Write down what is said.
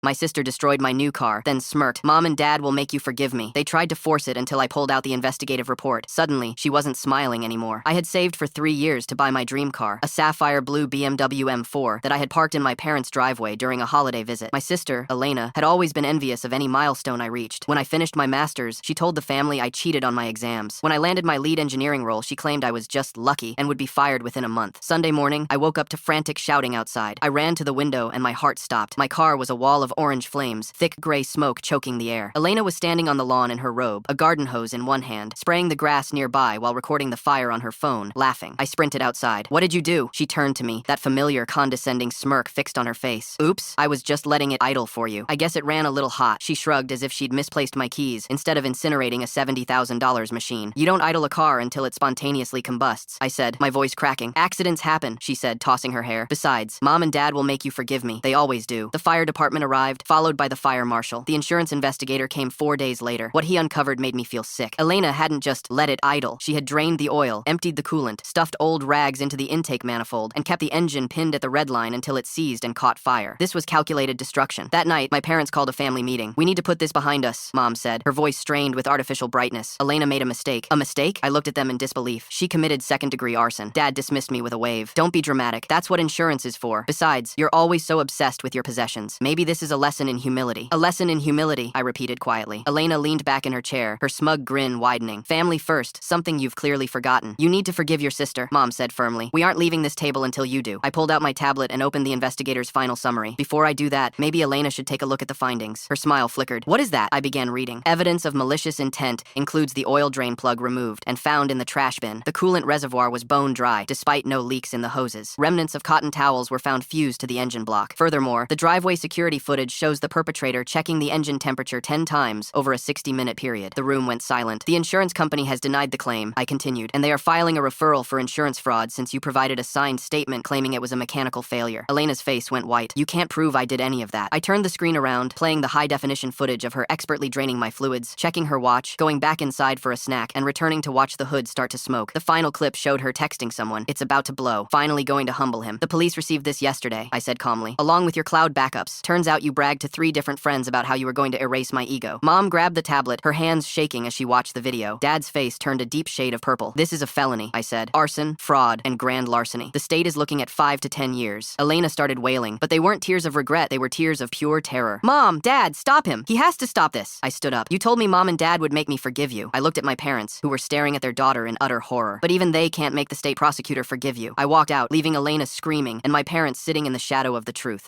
My sister destroyed my new car, then smirked. Mom and Dad will make you forgive me. They tried to force it until I pulled out the investigative report. Suddenly, she wasn't smiling anymore. I had saved for 3 years to buy my dream car, a sapphire blue BMW M4 that I had parked in my parents' driveway during a holiday visit. My sister, Elena, had always been envious of any milestone I reached. When I finished my master's, she told the family I cheated on my exams. When I landed my lead engineering role, she claimed I was just lucky and would be fired within a month. Sunday morning, I woke up to frantic shouting outside. I ran to the window and my heart stopped. My car was a wall of orange flames, thick gray smoke choking the air. Elena was standing on the lawn in her robe, a garden hose in one hand, spraying the grass nearby while recording the fire on her phone, laughing. I sprinted outside. "What did you do?" She turned to me, that familiar, condescending smirk fixed on her face. "Oops, I was just letting it idle for you. I guess it ran a little hot." She shrugged as if she'd misplaced my keys instead of incinerating a $70,000 machine. "You don't idle a car until it spontaneously combusts," I said, my voice cracking. "Accidents happen," she said, tossing her hair. "Besides, Mom and Dad will make you forgive me. They always do." The fire department arrived, followed by the fire marshal. The insurance investigator came 4 days later. What he uncovered made me feel sick. Elena hadn't just let it idle. She had drained the oil, emptied the coolant, stuffed old rags into the intake manifold, and kept the engine pinned at the red line until it seized and caught fire. This was calculated destruction. That night, my parents called a family meeting. "We need to put this behind us," Mom said, her voice strained with artificial brightness. "Elena made a mistake." "A mistake?" I looked at them in disbelief. "She committed second-degree arson." Dad dismissed me with a wave. "Don't be dramatic. That's what insurance is for. Besides, you're always so obsessed with your possessions. Maybe this is a lesson in humility." "A lesson in humility," I repeated quietly. Elena leaned back in her chair, her smug grin widening. "Family first, something you've clearly forgotten. You need to forgive your sister," Mom said firmly. "We aren't leaving this table until you do." I pulled out my tablet and opened the investigator's final summary. "Before I do that, maybe Elena should take a look at the findings." Her smile flickered. "What is that?" I began reading. "Evidence of malicious intent includes the oil drain plug removed and found in the trash bin. The coolant reservoir was bone dry, despite no leaks in the hoses. Remnants of cotton towels were found fused to the engine block. Furthermore, the driveway security footage shows the perpetrator checking the engine temperature 10 times over a 60-minute period." The room went silent. "The insurance company has denied the claim," I continued, "and they are filing a referral for insurance fraud since you provided a signed statement claiming it was a mechanical failure." Elena's face went white. "You can't prove I did any of that." I turned the screen around, playing the high-definition footage of her expertly draining my fluids, checking her watch, going back inside for a snack, and returning to watch the hood start to smoke. The final clip showed her texting someone. "It's about to blow. Finally going to humble him. The police received this yesterday," I said calmly, "along with your cloud backups. Turns out you bragged to 3 different friends about how you were going to erase my ego." Mom grabbed the tablet, her hands shaking as she watched the video. Dad's face turned a deep shade of purple. "This is a felony," I said. "Arson, fraud, and grand larceny. The state is looking at 5 to 10 years. Elena started wailing, but they weren't tears of regret. They were tears of pure terror. "Mom, Dad, stop him. He has to stop this." I stood up. "You told me Mom and Dad would make me forgive you." I looked at my parents, who were staring at their daughter in utter horror. "But even they can't make the state prosecutor forgive you." I walked out, leaving Elena screaming and my parents sitting in the shadow of the truth.